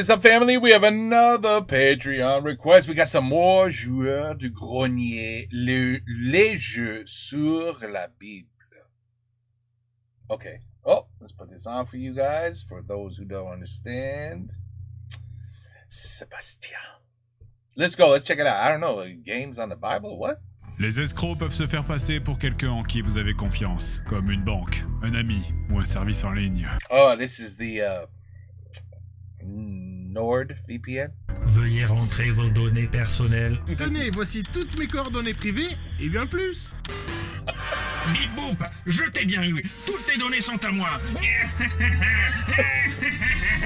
What's up, family? We have another Patreon request. We got some more joueurs du grenier. Les jeux sur la Bible. Okay. Oh, let's put this on for you guys. For those who don't understand. Sébastien. Let's go. Let's check it out. I don't know. Games on the Bible? What? Les escrocs peuvent se faire passer pour quelqu'un en qui vous avez confiance, comme une banque, un ami ou un service en ligne. Oh, this is the NordVPN. Veuillez rentrer vos données personnelles. Tenez, voici toutes mes coordonnées privées et bien plus. Bip boop, je t'ai bien eu. Toutes tes données sont à moi.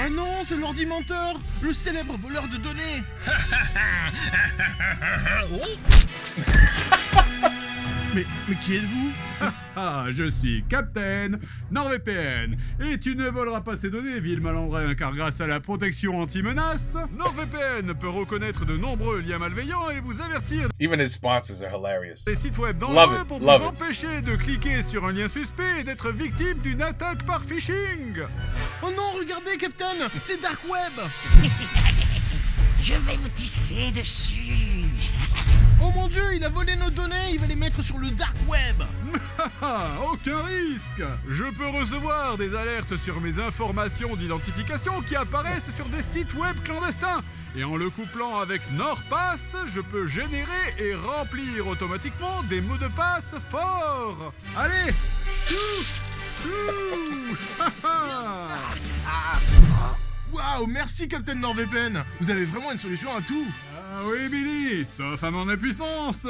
Oh non, c'est l'ordimenteur, le célèbre voleur de données. mais qui êtes-vous? Ah, je suis Captain NordVPN. Et tu ne voleras pas ces données, vil malandrin, car grâce à la protection anti-menace, NordVPN peut reconnaître de nombreux liens malveillants et vous avertir Even his sponsors are hilarious. des sites web Love dangereux it, pour love vous it. empêcher de cliquer sur un lien suspect et d'être victime d'une attaque par phishing. Oh non, regardez, Captain, c'est Dark Web. Je vais vous tisser dessus. Oh mon Dieu, il a volé nos données, il va les mettre sur le Dark Web. Aucun risque. Je peux recevoir des alertes sur mes informations d'identification qui apparaissent sur des sites web clandestins. Et en le couplant avec NordPass, je peux générer et remplir automatiquement des mots de passe forts. Allez, chou, chou. Waouh, merci Captain NordVPN. Vous avez vraiment une solution à tout. Ah oui, Billy, sauf à mon impuissance.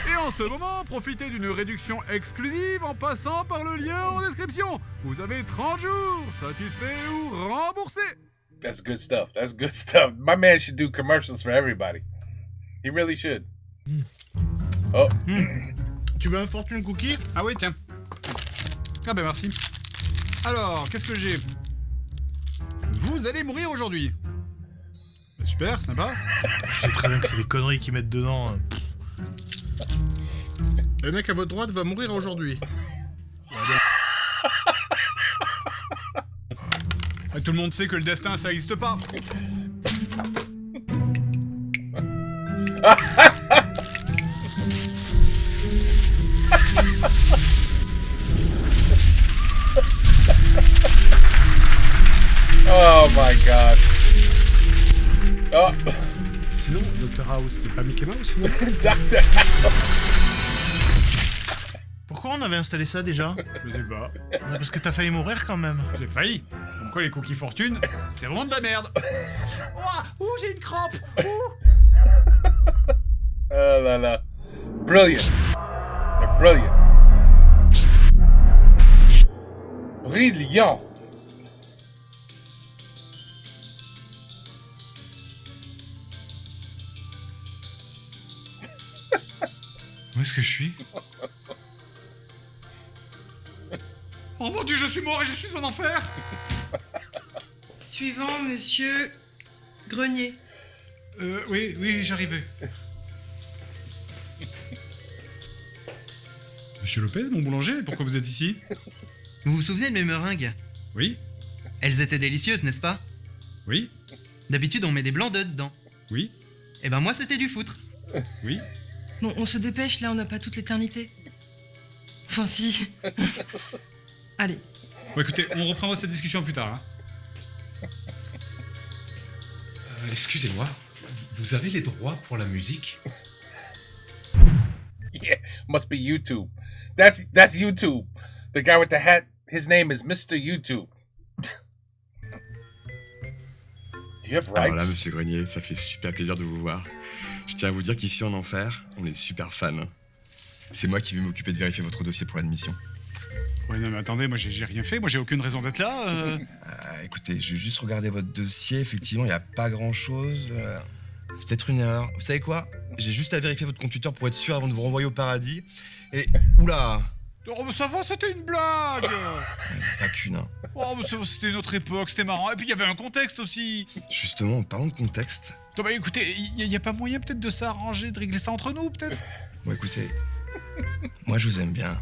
Et en ce moment, profitez d'une réduction exclusive en passant par le lien en description. Vous avez 30 jours, satisfait ou remboursé. That's good stuff. That's good stuff. My man should do commercials for everybody. He really should. Oh. Tu veux un fortune cookie? Ah oui, tiens. Ah ben merci. Alors, qu'est-ce que j'ai? Vous allez mourir aujourd'hui. Super, sympa. Je sais très bien que c'est des conneries qu'ils mettent dedans. Le mec à votre droite va mourir aujourd'hui. Tout le monde sait que le destin, ça n'existe pas. Oh my god. Oh. Sinon, Dr House, c'est pas Mickey Mouse, non? Doctor. Pourquoi on avait installé ça déjà? Je sais pas. Parce que t'as failli mourir quand même. J'ai failli. Comme quoi les cookies fortune, c'est vraiment de la merde. Ouh, j'ai une crampe. Oh là là. Brilliant. They're brilliant. Brilliant. Où est-ce que je suis? Oh mon dieu, je suis mort et je suis en enfer. Suivant, monsieur Grenier. Oui, j'arrivais. Monsieur Lopez, mon boulanger, pourquoi vous êtes ici? Vous vous souvenez de mes meringues? Oui, Elles étaient délicieuses, n'est-ce pas? oui, D'habitude, on met des blancs d'œufs dedans. oui, Eh ben moi, c'était du foutre. oui. Bon, on se dépêche, là, on n'a pas toute l'éternité. Enfin, si. Allez. Bon écoutez, on reprendra cette discussion plus tard. Excusez-moi, vous avez les droits pour la musique? Yeah, must be YouTube. That's YouTube. The guy with the hat, his name is Mr. YouTube. Do you have rights? Alors là, monsieur Grenier, ça fait super plaisir de vous voir. Je tiens à vous dire qu'ici en Enfer, on est super fans. C'est moi qui vais m'occuper de vérifier votre dossier pour l'admission. Ouais, non mais attendez, moi j'ai rien fait, moi j'ai aucune raison d'être là. Écoutez, je vais juste regarder votre dossier. Effectivement, il n'y a pas grand-chose. Peut-être une erreur. Vous savez quoi? J'ai juste à vérifier votre compte Twitter pour être sûr avant de vous renvoyer au paradis. Et... Oula! Oh, ça va, c'était une blague. Pas qu'une, hein. Oh, mais c'était une autre époque, c'était marrant. Et puis il y avait un contexte aussi. Justement, en parlant de contexte... Attends, bah écoutez, il y a pas moyen peut-être de s'arranger, de régler ça entre nous, peut-être? Bon, écoutez, moi je vous aime bien.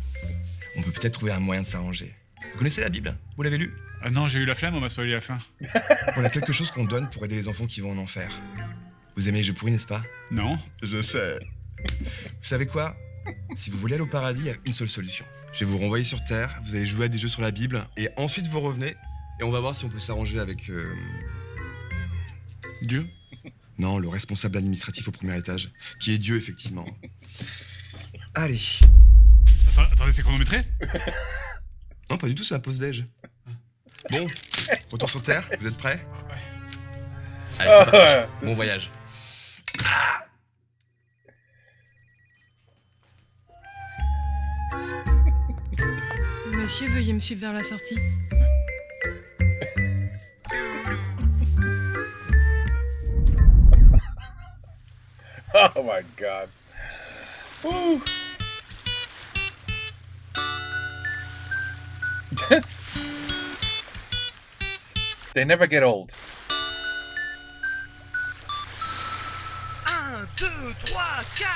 on peut peut-être trouver un moyen de s'arranger. Vous connaissez la Bible? Vous l'avez lue? Ah non, j'ai eu la flemme, on m'a spoilé la fin. On a quelque chose qu'on donne pour aider les enfants qui vont en enfer. Vous aimez les jeux pourris, n'est-ce pas? Non. Je sais. Vous savez quoi? Si vous voulez aller au paradis, il y a une seule solution. Je vais vous renvoyer sur Terre, vous allez jouer à des jeux sur la Bible, et ensuite vous revenez, et on va voir si on peut s'arranger avec... Dieu? Non, le responsable administratif au premier étage, qui est Dieu, effectivement. Allez. Attendez, c'est chronométré? Non, pas du tout, c'est la pause déj. Bon, retour sur Terre, vous êtes prêts? Allez, c'est parti. Bon voyage. Monsieur, veuillez me suivre vers la sortie. Oh my god. Woo. They never get old. 1, 2, 3, 4.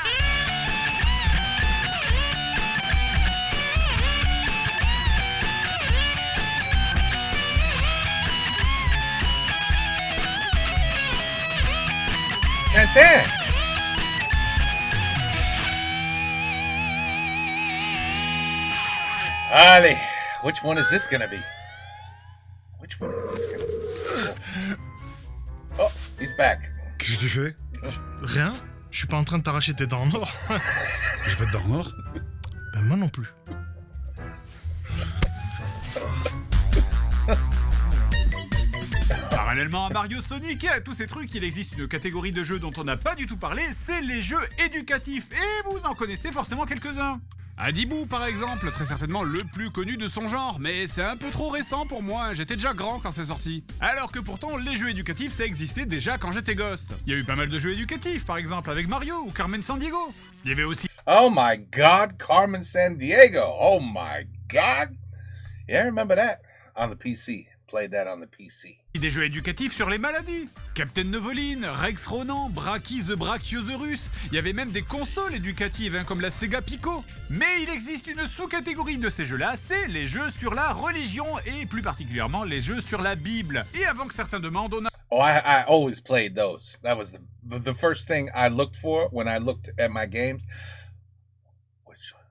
Tintin! Allez, which one is this gonna be? Which one is this gonna be? Oh, he's back. Qu'est-ce que tu fais? Rien. Je suis pas en train de t'arracher tes dents en or. J'ai pas de dents en or. Ben moi non plus. Parallèlement à Mario, Sonic et à tous ces trucs, il existe une catégorie de jeux dont on n'a pas du tout parlé, c'est les jeux éducatifs. Et vous en connaissez forcément quelques-uns. Adibou par exemple, très certainement le plus connu de son genre, mais c'est un peu trop récent pour moi, j'étais déjà grand quand c'est sorti. Alors que pourtant, les jeux éducatifs ça existait déjà quand j'étais gosse. Il y a eu pas mal de jeux éducatifs, par exemple avec Mario ou Carmen Sandiego. Il y avait aussi... Oh my god, Carmen Sandiego. Oh my god. Yeah, I remember that on the PC. Played that on the PC. Des jeux éducatifs sur les maladies. Captain Novoline, Rex Ronan, Brachys the Brachiosaurus. Il y avait même des consoles éducatives comme la Sega Pico. Mais il existe une sous-catégorie de ces jeux-là, c'est les jeux sur la religion et plus particulièrement les jeux sur la Bible. Et avant que certains demandent, on a... Oh, I always played those. That was the first thing I looked for when I looked at my games. Which one?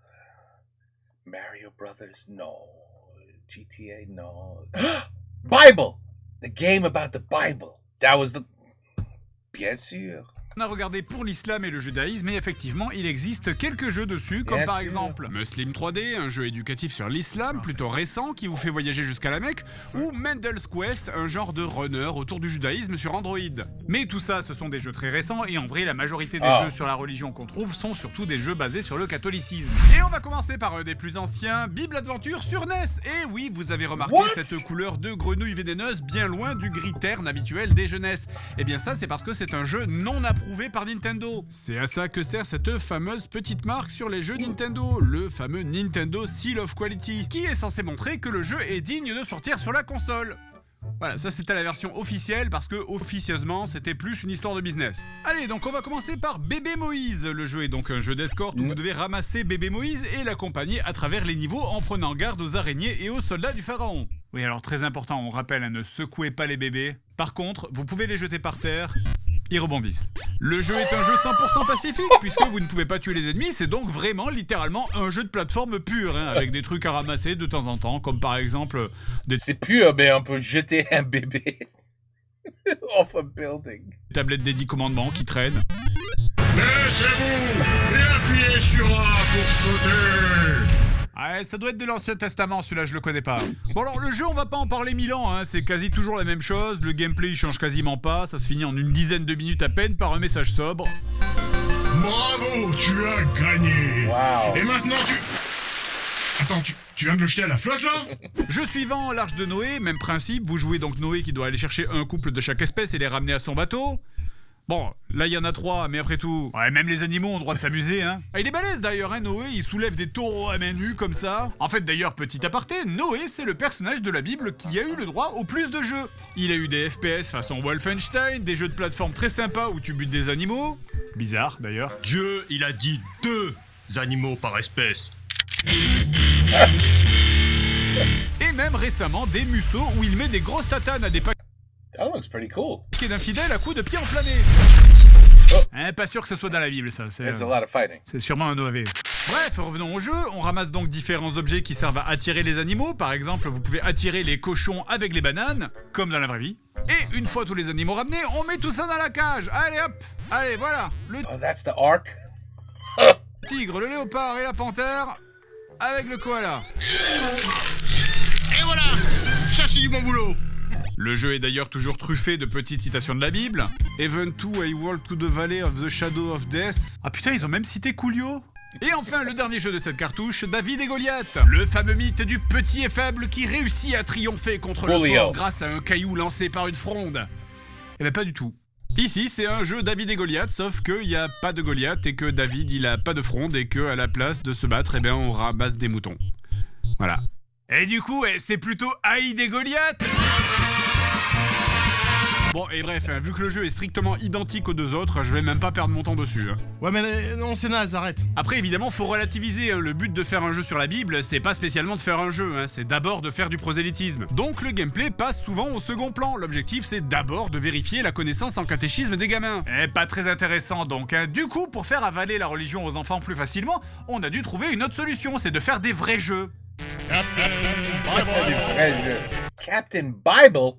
Mario Brothers? No. GTA? No. Bible! The game about the Bible. That was the... Bien sûr. On a regardé pour l'islam et le judaïsme et effectivement il existe quelques jeux dessus comme Bien par sûr. exemple Muslim 3D, un jeu éducatif sur l'islam plutôt récent qui vous fait voyager jusqu'à la Mecque, ou Mendel's Quest, un genre de runner autour du judaïsme sur Android. Mais tout ça ce sont des jeux très récents et en vrai la majorité des jeux sur la religion qu'on trouve sont surtout des jeux basés sur le catholicisme. Et on va commencer par un des plus anciens, Bible Adventure sur NES. Et oui, vous avez remarqué cette couleur de grenouille vénéneuse bien loin du gris terne habituel des jeunesses. Et bien ça c'est parce que c'est un jeu non approuvé par Nintendo. C'est à ça que sert cette fameuse petite marque sur les jeux Nintendo, le fameux Nintendo Seal of Quality, qui est censé montrer que le jeu est digne de sortir sur la console. Voilà, ça c'était la version officielle parce que officieusement c'était plus une histoire de business. Allez, donc on va commencer par Bébé Moïse. Le jeu est donc un jeu d'escorte où vous devez ramasser Bébé Moïse et l'accompagner à travers les niveaux en prenant garde aux araignées et aux soldats du pharaon. Oui, alors très important, on rappelle, ne secouez pas les bébés. Par contre, vous pouvez les jeter par terre. Ils rebondissent. Le jeu est un jeu 100% pacifique, puisque vous ne pouvez pas tuer les ennemis, c'est donc vraiment, littéralement, un jeu de plateforme pur, avec des trucs à ramasser de temps en temps, comme par exemple... C'est pur, mais on peut jeter un bébé off a building. Des tablettes des 10 commandements qui traînent. Laissez-vous et appuyez sur A pour sauter. Ouais, ça doit être de l'Ancien Testament, celui-là je le connais pas. Bon alors le jeu on va pas en parler 1000 ans, c'est quasi toujours la même chose, le gameplay il change quasiment pas, ça se finit en une dizaine de minutes à peine par un message sobre. Bravo, tu as gagné. Wow. Et maintenant tu... Attends, tu viens de le jeter à la flotte là? Jeu suivant, l'Arche de Noé, même principe, vous jouez donc Noé qui doit aller chercher un couple de chaque espèce et les ramener à son bateau. Bon, là il y en a 3, mais après tout, ouais, même les animaux ont droit de s'amuser, hein. Ah, il est balèze d'ailleurs, Noé, il soulève des taureaux à main nue comme ça. En fait d'ailleurs, petit aparté, Noé c'est le personnage de la Bible qui a eu le droit au plus de jeux. Il a eu des FPS façon Wolfenstein, des jeux de plateforme très sympas où tu butes des animaux. Bizarre d'ailleurs. Dieu, il a dit 2 animaux par espèce. récemment des museaux où il met des grosses tatanes à des paquets That looks pretty cool. d'infidèles à coups de pied enflammés. Pas sûr que ce soit dans la Bible, ça. There's a lot of fighting. C'est sûrement un OAV. Bref, revenons au jeu. On ramasse donc différents objets qui servent à attirer les animaux. Par exemple, vous pouvez attirer les cochons avec les bananes, comme dans la vraie vie. Et une fois tous les animaux ramenés, on met tout ça dans la cage. Allez hop, allez voilà. Le Oh, that's the ark. tigre, le léopard et la panthère avec le koala. Et voilà, ça c'est du bon boulot. Le jeu est d'ailleurs toujours truffé de petites citations de la Bible. Even to I walk to the valley of the shadow of death. Ah putain, ils ont même cité Coolio. Et enfin, le dernier jeu de cette cartouche, David et Goliath. Le fameux mythe du petit et faible qui réussit à triompher contre le Coolio. fort grâce à un caillou lancé par une fronde. Eh ben pas du tout. Ici, c'est un jeu David et Goliath, sauf qu'il n'y a pas de Goliath et que David, il a pas de fronde et que à la place de se battre, eh ben on ramasse des moutons. Voilà. Et du coup, c'est plutôt Aïd et Goliath. Bon, et bref, vu que le jeu est strictement identique aux deux autres, je vais même pas perdre mon temps dessus. Ouais mais non, c'est naze, arrête. Après, évidemment, faut relativiser. Le but de faire un jeu sur la Bible, c'est pas spécialement de faire un jeu, c'est d'abord de faire du prosélytisme. Donc le gameplay passe souvent au second plan. L'objectif, c'est d'abord de vérifier la connaissance en catéchisme des gamins. Pas très intéressant donc. Du coup, pour faire avaler la religion aux enfants plus facilement, on a dû trouver une autre solution, c'est de faire des vrais jeux. Captain Bible?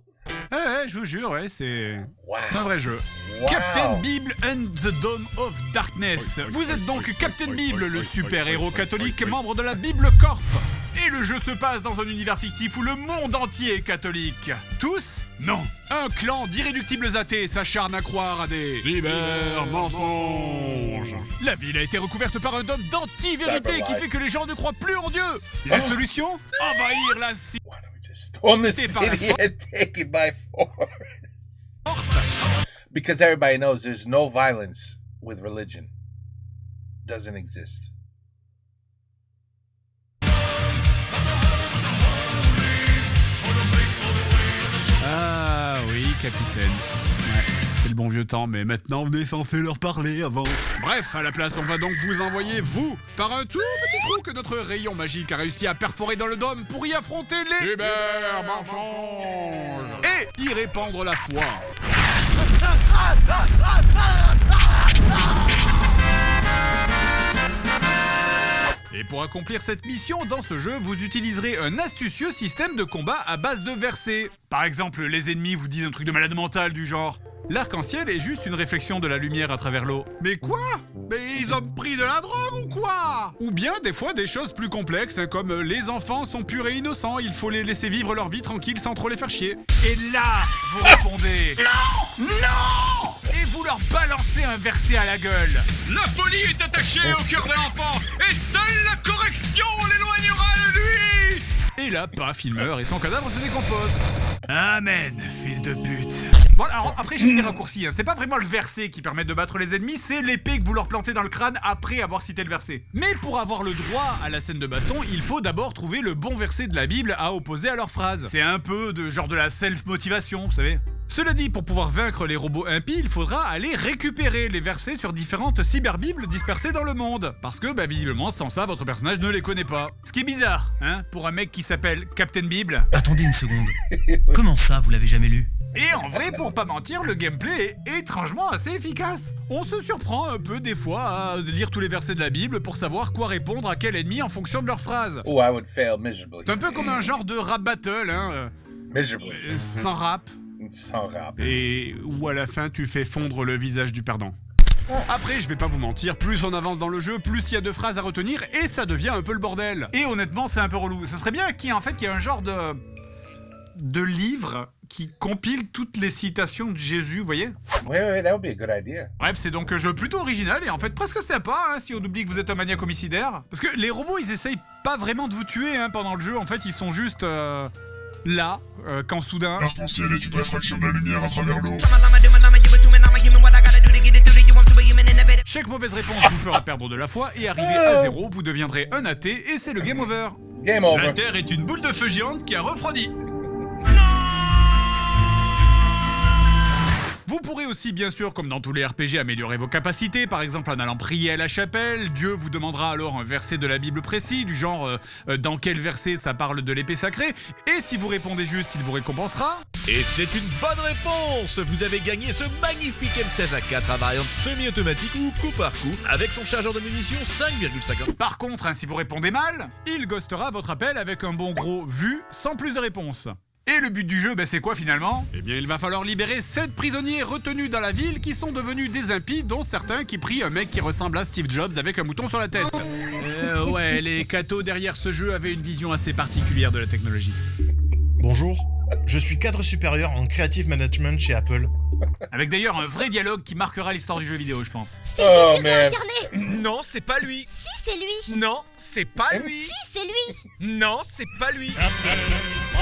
Je vous jure, c'est Wow. c'est un vrai jeu. Wow. Captain Bible and the Dome of Darkness. Vous êtes donc Captain Bible, le super-héros catholique membre de la Bible Corp. Et le jeu se passe dans un univers fictif où le monde entier est catholique. Tous? Non. Un clan d'irréductibles athées s'acharne à croire à des cyber-mensonges. La ville a été recouverte par un dôme d'anti-vérité qui fait que les gens ne croient plus en Dieu. La solution? Envahir la cité. Why don't we just storm the T'es par la city and take it by force? Because everybody knows there's no violence with religion. Doesn't exist. Ah oui, capitaine. Ouais, c'était le bon vieux temps, mais maintenant on est censé leur parler avant. Bref, à la place, on va donc vous envoyer, vous, par un tout petit trou que notre rayon magique a réussi à perforer dans le dôme pour y affronter les cyber-mensonges et y répandre la foi. Et pour accomplir cette mission, dans ce jeu, vous utiliserez un astucieux système de combat à base de versets. Par exemple, les ennemis vous disent un truc de malade mental du genre « L'arc-en-ciel est juste une réflexion de la lumière à travers l'eau. » Mais quoi? Mais ils ont pris de la drogue ou quoi? Ou bien des fois des choses plus complexes, comme « Les enfants sont purs et innocents, il faut les laisser vivre leur vie tranquille sans trop les faire chier. » Et là, vous répondez « Non! Non !» Et vous leur balancez un verset à la gueule. La folie est attachée au cœur de l'enfant, et seule la correction l'éloignera de lui. Et là, paf, il meurt et son cadavre se décompose. Amen, fils de pute. Bon, alors après, j'ai fait des raccourcis. C'est pas vraiment le verset qui permet de battre les ennemis, c'est l'épée que vous leur plantez dans le crâne après avoir cité le verset. Mais pour avoir le droit à la scène de baston, il faut d'abord trouver le bon verset de la Bible à opposer à leur phrase. C'est un peu de genre de la self-motivation, vous savez. Cela dit, pour pouvoir vaincre les robots impies, il faudra aller récupérer les versets sur différentes cyberbibles dispersées dans le monde. Parce que, visiblement, sans ça, votre personnage ne les connaît pas. Ce qui est bizarre, pour un mec qui s'appelle Captain Bible. Attendez une seconde. Comment ça, vous l'avez jamais lu? Et en vrai, pour pas mentir, le gameplay est étrangement assez efficace. On se surprend un peu des fois à lire tous les versets de la Bible pour savoir quoi répondre à quel ennemi en fonction de leur phrase. Oh, I would fail miserably. C'est un peu comme un genre de rap battle, Miserably. sans rap. Sans rap. Et où à la fin tu fais fondre le visage du perdant. Après, je vais pas vous mentir, plus on avance dans le jeu, plus il y a de phrases à retenir et ça devient un peu le bordel. Et honnêtement, c'est un peu relou. Ça serait bien qu'il y ait un genre de livre qui compile toutes les citations de Jésus, vous voyez? Ouais, that would be a good idea. Bref, c'est donc un jeu plutôt original et en fait presque sympa si on oublie que vous êtes un maniaque homicidaire. Parce que les robots, ils essayent pas vraiment de vous tuer pendant le jeu, en fait ils sont juste là, quand soudain... L'arc-en-ciel est une réfraction de la lumière à travers l'eau. Chaque mauvaise réponse vous fera perdre de la foi et arrivé à 0, vous deviendrez un athée et c'est le game over. Game over. La Terre est une boule de feu géante qui a refroidi. Vous pourrez aussi, bien sûr, comme dans tous les RPG, améliorer vos capacités, par exemple en allant prier à la chapelle. Dieu vous demandera alors un verset de la Bible précis, du genre dans quel verset ça parle de l'épée sacrée. Et si vous répondez juste, il vous récompensera. Et c'est une bonne réponse! Vous avez gagné ce magnifique M16A4 à variante semi-automatique ou coup par coup, avec son chargeur de munitions 5,50. Par contre, hein, si vous répondez mal, il ghostera votre appel avec un bon gros vu, sans plus de réponse. Et le but du jeu, c'est quoi finalement? Eh bien, il va falloir libérer 7 prisonniers retenus dans la ville qui sont devenus des impies, dont certains qui prient un mec qui ressemble à Steve Jobs avec un mouton sur la tête. Ouais, les cathos derrière ce jeu avaient une vision assez particulière de la technologie. Bonjour, je suis cadre supérieur en creative management chez Apple. Avec d'ailleurs un vrai dialogue qui marquera l'histoire du jeu vidéo, je pense. C'est Jésus réincarné. Non, c'est pas lui! Si, c'est lui. Non, c'est pas lui! Si, c'est lui. Non, c'est pas lui!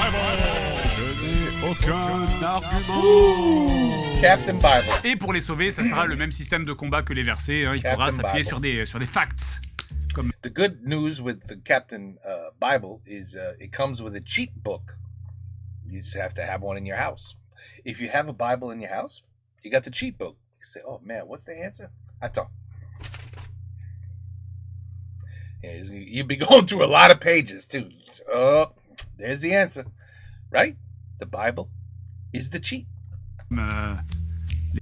Je n'ai aucun argument. Captain Bible. Et pour les sauver, ça sera le même système de combat que les versets, hein. Il faudra s'appuyer sur des facts. Comme... The good news with the Captain Bible is it comes with a cheat book. You just have to have one in your house. If you have a Bible in your house, you got the cheat book. You say, oh man, what's the answer? Attends. You'd be going through a lot of pages too. Oh, there's the answer. Right? The Bible is the cheat.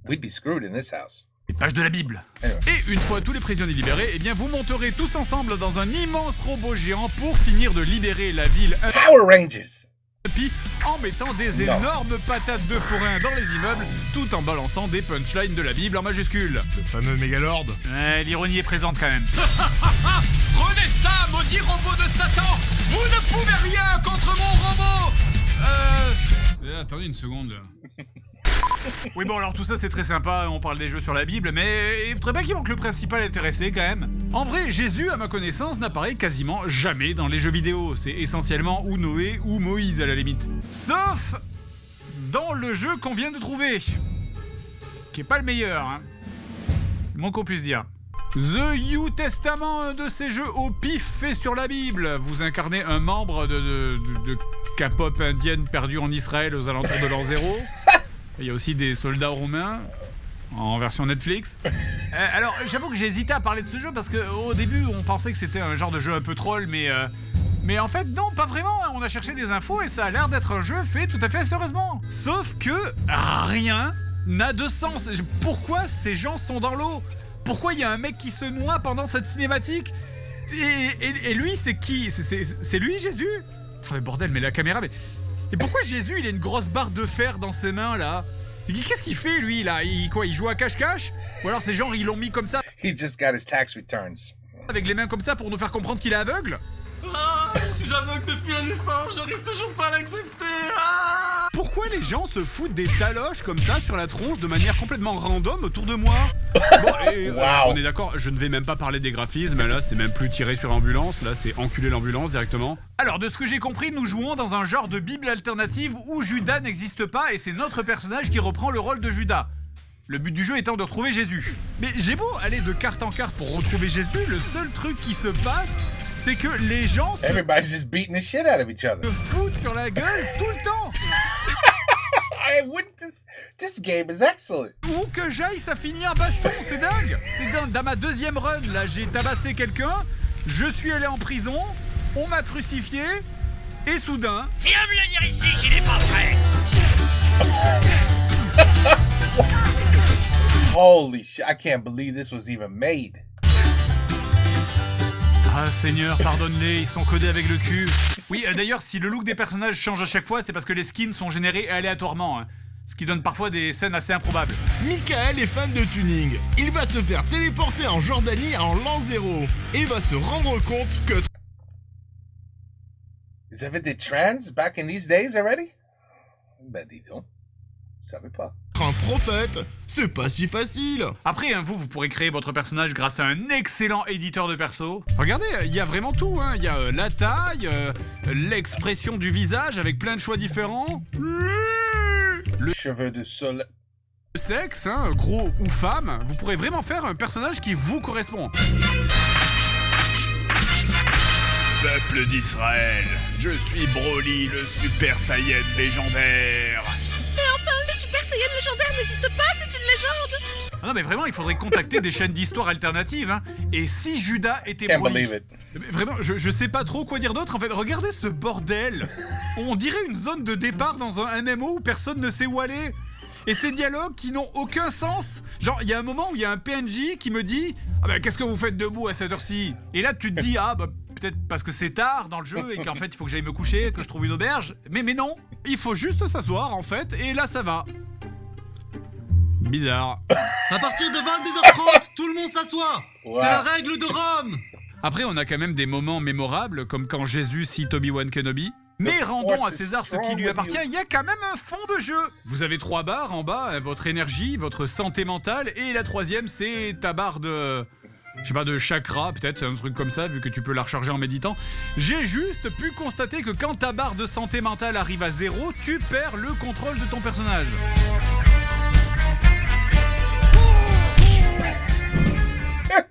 We'd be screwed in this house. Les pages de la Bible. Anyway. Et une fois tous les prisonniers libérés, eh bien vous monterez tous ensemble dans un immense robot géant pour finir de libérer la ville. Power Rangers. Puis en mettant des énormes patates de forain dans les immeubles, tout en balançant des punchlines de la Bible en majuscules. Le fameux mégalord. Ouais, l'ironie est présente quand même. Prenez ça, maudit robot de Satan! Vous ne pouvez rien contre mon robot! Attendez une seconde là. Oui bon alors tout ça c'est très sympa, on parle des jeux sur la Bible, mais il faudrait pas qu'il manque le principal intéressé quand même. En vrai, Jésus à ma connaissance n'apparaît quasiment jamais dans les jeux vidéo, c'est essentiellement ou Noé ou Moïse à la limite. Sauf dans le jeu qu'on vient de trouver, qui est pas le meilleur, hein. Le moins qu'on puisse dire. The New Testament, un de ces jeux au pif fait sur la Bible. Vous incarnez un membre de K-pop indienne perdu en Israël aux alentours de l'an 0. Il y a aussi des soldats romains en version Netflix. Alors, j'avoue que j'ai hésité à parler de ce jeu parce qu'au début, on pensait que c'était un genre de jeu un peu troll, mais en fait, non, pas vraiment. On a cherché des infos et ça a l'air d'être un jeu fait tout à fait sérieusement. Sauf que rien n'a de sens. Pourquoi ces gens sont dans l'eau? Pourquoi il y a un mec qui se noie pendant cette cinématique? Et lui, c'est qui? C'est lui, Jésus? Oh, mais bordel, mais la caméra, mais... Et pourquoi Jésus, il a une grosse barre de fer dans ses mains, là? Qu'est-ce qu'il fait, lui, là? Il joue à cache-cache? Ou alors c'est genre, ils l'ont mis comme ça? He just got his tax returns. Avec les mains comme ça pour nous faire comprendre qu'il est aveugle? Ah, je suis aveugle depuis la naissance, j'arrive toujours pas à l'accepter. Ah! Pourquoi les gens se foutent des taloches comme ça sur la tronche de manière complètement random autour de moi? Bon, et, Wow. on est d'accord, je ne vais même pas parler des graphismes, là c'est même plus tiré sur ambulance, là c'est enculer l'ambulance directement. Alors de ce que j'ai compris, nous jouons dans un genre de Bible alternative où Judas n'existe pas et c'est notre personnage qui reprend le rôle de Judas. Le but du jeu étant de retrouver Jésus. Mais j'ai beau aller de carte en carte pour retrouver Jésus, le seul truc qui se passe, c'est que les gens Everybody's just beating the shit out of each other. se foutent sur la gueule tout le temps. This game is excellent. Où que j'aille, ça finit en baston, c'est dingue. Dans ma deuxième run, là, j'ai tabassé quelqu'un, je suis allé en prison, on m'a crucifié, et soudain... Viens me le dire ici qu'il est pas prêt. Holy shit, I can't believe this was even made. Ah Seigneur, pardonne-les, ils sont codés avec le cul. Oui, d'ailleurs, si le look des personnages change à chaque fois, c'est parce que les skins sont générés aléatoirement, hein. Ce qui donne parfois des scènes assez improbables. Michael est fan de tuning. Il va se faire téléporter en Jordanie en l'an 0 et va se rendre compte que... Is that des trans back in these days already? Ben dis donc, je savais pas. Un prophète, c'est pas si facile. Après, hein, vous pourrez créer votre personnage grâce à un excellent éditeur de perso. Regardez, il y a vraiment tout, hein. Il y a la taille, l'expression du visage avec plein de choix différents. Le cheveu de sol. Le sexe, hein, gros ou femme, vous pourrez vraiment faire un personnage qui vous correspond. Peuple d'Israël, je suis Broly, le Super Saiyan légendaire. Mais enfin, le Super Saiyan légendaire n'existe pas, c'est une légende. Ah non, mais vraiment, il faudrait contacter des chaînes d'histoire alternatives, hein. Et si Judas était Can't Broly? believe it. Mais vraiment, je sais pas trop quoi dire d'autre. En fait, regardez ce bordel. On dirait une zone de départ dans un MMO où personne ne sait où aller. Et ces dialogues qui n'ont aucun sens. Genre, il y a un moment où il y a un PNJ qui me dit « Ah bah, qu'est-ce que vous faites debout à cette heure-ci ?» Et là, tu te dis « Ah bah, peut-être parce que c'est tard dans le jeu et qu'en fait, il faut que j'aille me coucher, que je trouve une auberge. » Mais non, il faut juste s'asseoir, en fait, et là, ça va. Bizarre. À partir de 22h30, tout le monde s'assoit. Ouais. C'est la règle de Rome. Après, on a quand même des moments mémorables, comme quand Jésus cite Obi-Wan Kenobi. Mais rendons à César ce qui lui appartient, il y a quand même un fond de jeu. Vous avez 3 barres en bas, votre énergie, votre santé mentale, et la 3e, c'est ta barre de... Je sais pas, de chakra, peut-être, c'est un truc comme ça, vu que tu peux la recharger en méditant. J'ai juste pu constater que quand ta barre de santé mentale arrive à 0, tu perds le contrôle de ton personnage.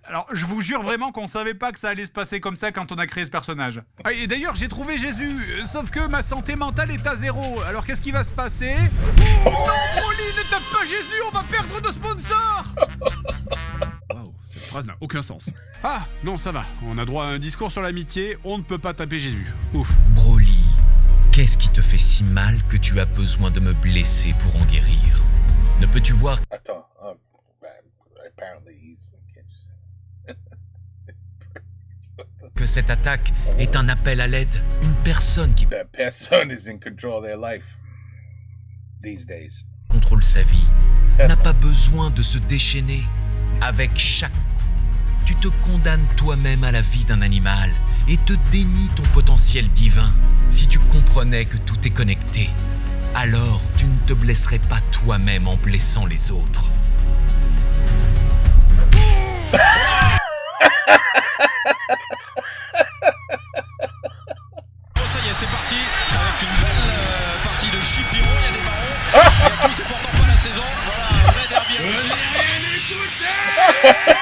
Alors, je vous jure vraiment qu'on savait pas que ça allait se passer comme ça quand on a créé ce personnage. Ah, et d'ailleurs, j'ai trouvé Jésus, sauf que ma santé mentale est à 0. Alors, qu'est-ce qui va se passer? Non, Broly, ne tape pas Jésus, on va perdre de sponsor. Waouh, cette phrase n'a aucun sens. Ah, non, ça va, on a droit à un discours sur l'amitié, on ne peut pas taper Jésus. Ouf. Broly, qu'est-ce qui te fait si mal que tu as besoin de me blesser pour en guérir? Ne peux-tu voir... Attends, apparently he's... que cette attaque est un appel à l'aide? Une personne qui... That person is in control of their life these days. contrôle sa vie n'a pas besoin de se déchaîner. Avec chaque coup, tu te condamnes toi-même à la vie d'un animal et te dénies ton potentiel divin. Si tu comprenais que tout est connecté, alors tu ne te blesserais pas toi-même en blessant les autres. Bon, ça y est, c'est parti. Avec une belle partie de Chipiro, il y a des marrons. Et tout, c'est pourtant pas la saison. Voilà, un vrai derby annoncé.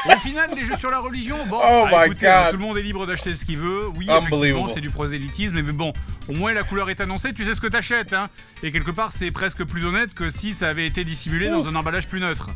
Au final, les jeux sur la religion, bon, Oh my écoutez, God. tout le monde est libre d'acheter ce qu'il veut. Oui, Unbelievable. effectivement, c'est du prosélytisme, mais bon, au moins la couleur est annoncée, tu sais ce que t'achètes, hein. Et quelque part, c'est presque plus honnête que si ça avait été dissimulé dans un emballage plus neutre.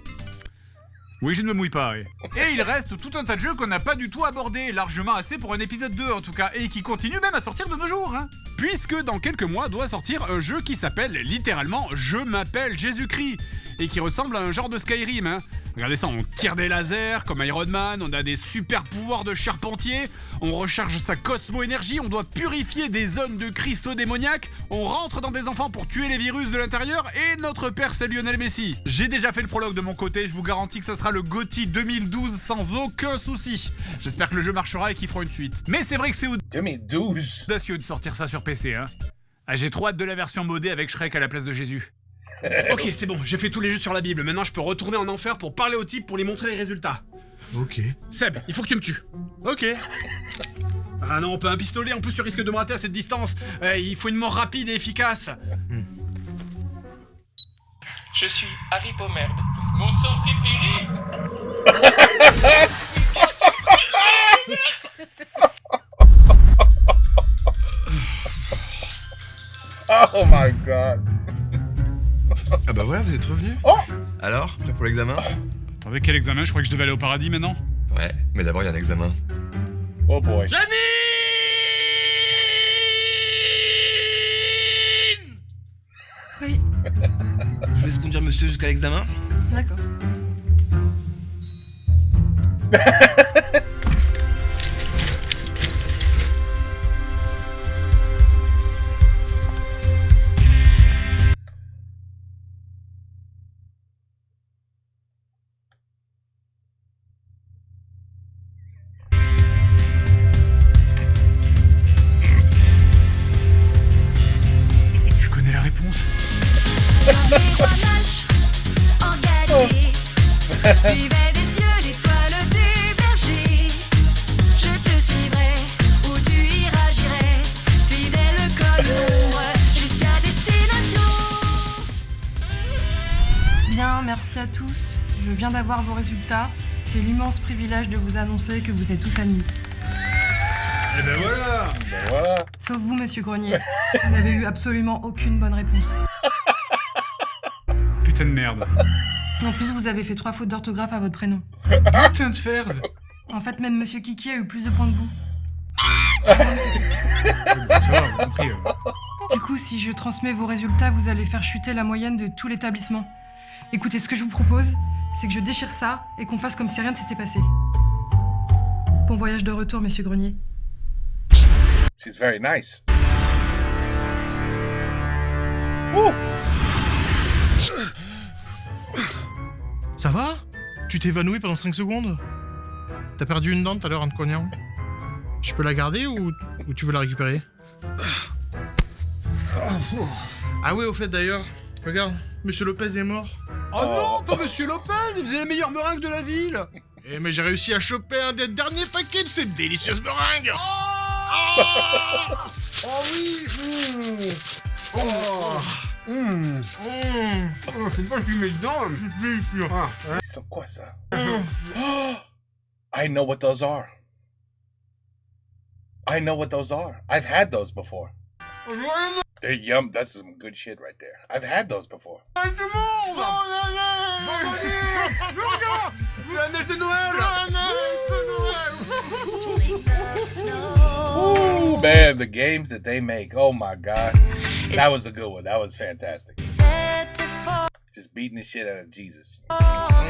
Oui, je ne me mouille pas, oui. Et il reste tout un tas de jeux qu'on n'a pas du tout abordés, largement assez pour un épisode 2 en tout cas, et qui continuent même à sortir de nos jours, hein. Puisque dans quelques mois doit sortir un jeu qui s'appelle littéralement « Je m'appelle Jésus-Christ » et qui ressemble à un genre de Skyrim, hein. Regardez ça, on tire des lasers comme Iron Man, on a des super pouvoirs de charpentier, on recharge sa cosmo-énergie, on doit purifier des zones de cristaux démoniaques, on rentre dans des enfants pour tuer les virus de l'intérieur, et notre père c'est Lionel Messi. J'ai déjà fait le prologue de mon côté, je vous garantis que ça sera le GOTY 2012 sans aucun souci. J'espère que le jeu marchera et qu'ils feront une suite. Mais c'est vrai que c'est 2012 audacieux de sortir ça sur PC, hein. Ah, j'ai trop hâte de la version modée avec Shrek à la place de Jésus. Ok, c'est bon, j'ai fait tous les jeux sur la Bible. Maintenant, je peux retourner en enfer pour parler aux types pour lui montrer les résultats. Ok. Seb, il faut que tu me tues. Ok. Ah non, pas un pistolet, en plus tu risques de me rater à cette distance. Il faut une mort rapide et efficace. Je suis Harry Pommerde, mon sang préféré. Oh my god. Ah bah voilà, vous êtes revenus. Oh. Alors, prêt pour l'examen? Attendez, quel examen? Je crois que je devais aller au paradis maintenant. Ouais, mais d'abord il y a un examen. Oh boy. Oui, Je vous laisse conduire monsieur jusqu'à l'examen. d'accord. Je connais la réponse. Suivais des cieux l'étoile du berger. Je te suivrai, où tu iras, j'irai. Fidèle comme l'ombre, jusqu'à destination. Bien, merci à tous. Je viens d'avoir vos résultats. J'ai l'immense privilège de vous annoncer que vous êtes tous admis. Et ben voilà. Ben voilà. Sauf vous, monsieur Grenier. Vous n'avez eu absolument aucune bonne réponse. putain de merde. En plus, vous avez fait 3 fautes d'orthographe à votre prénom. Putain de merde. En fait, même Monsieur Kiki a eu plus de points que vous. Ça va, compris. Du coup, si je transmets vos résultats, vous allez faire chuter la moyenne de tout l'établissement. Écoutez, ce que je vous propose, c'est que je déchire ça et qu'on fasse comme si rien ne s'était passé. Bon voyage de retour, Monsieur Grenier. She's very nice. Woo! Ça va? Tu t'es évanoui pendant 5 secondes? T'as perdu une dent tout à l'heure en te cognant? Je peux la garder ou tu veux la récupérer? Ah ouais, au fait d'ailleurs, regarde, Monsieur Lopez est mort. Oh non, pas Monsieur Lopez, il faisait les meilleures meringues de la ville. Eh mais j'ai réussi à choper un des derniers paquets de ces délicieuses meringues. Oh oui. C'est pas que tu mets dedans. C'est quoi ça? I know what those are. I know what those are. I've had those before. They're yum. That's some good shit right there. I've had those before. La neige de Noël. Ooh, man, the games that they make. Oh my god. That was a good one. That was fantastic. Just beating the shit out of Jesus.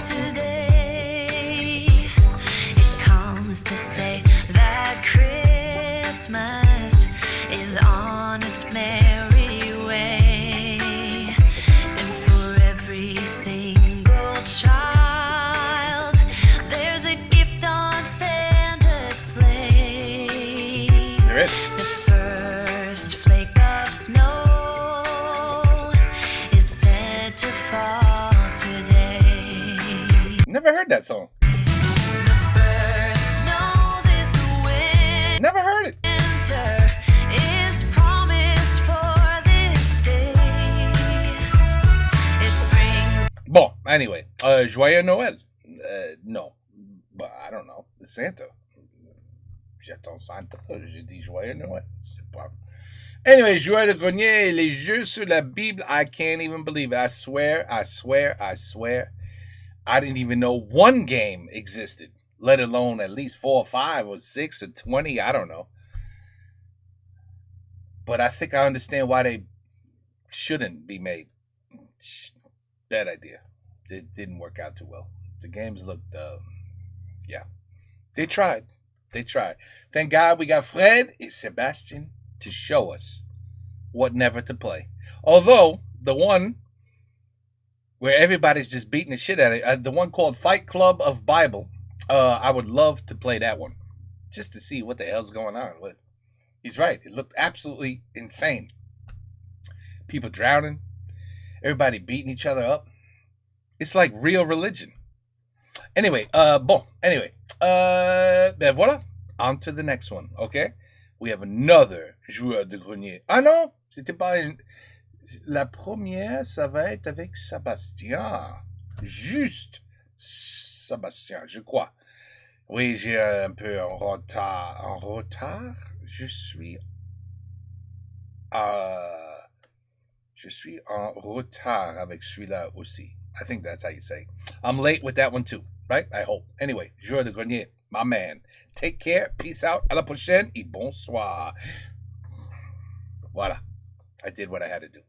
Today, it comes to say that Christmas is on its merry way, and for every single child, there's a gift on Santa's sleigh. There is. The first flake of snow is said to fall today. Never heard that song. Snow this Never heard it. winter is promised for this day. It brings Bon, anyway, Joyeux Noël. No, but I don't know. It's Santa. J'attends Santa. J'ai dit Joyeux Noël. C'est pas. Anyway, Joueur de Grenier, les jeux sur la Bible. I can't even believe it. I swear. I didn't even know one game existed, let alone at least 4 or 5 or 6 or 20. I don't know. But I think I understand why they shouldn't be made. Bad idea. It didn't work out too well. The games looked, yeah. They tried. Thank God we got Fred and Sebastian to show us what never to play. Although, the one where everybody's just beating the shit out of it, the one called Fight Club of Bible, I would love to play that one. Just to see what the hell's going on. He's right. It looked absolutely insane. People drowning. Everybody beating each other up. It's like real religion. Anyway, ben voilà. On to the next one, okay? We have another Joueur de Grenier. Ah non, c'était pas une... La première, ça va être avec Sébastien. Juste Sébastien, je crois. Oui, j'ai un peu en retard. En retard? Je suis en retard avec celui-là aussi. I think that's how you say. I'm late with that one too, right? I hope. Anyway, Joueur de Grenier, my man. Take care, peace out, à la prochaine et bonsoir. Voilà. I did what I had to do.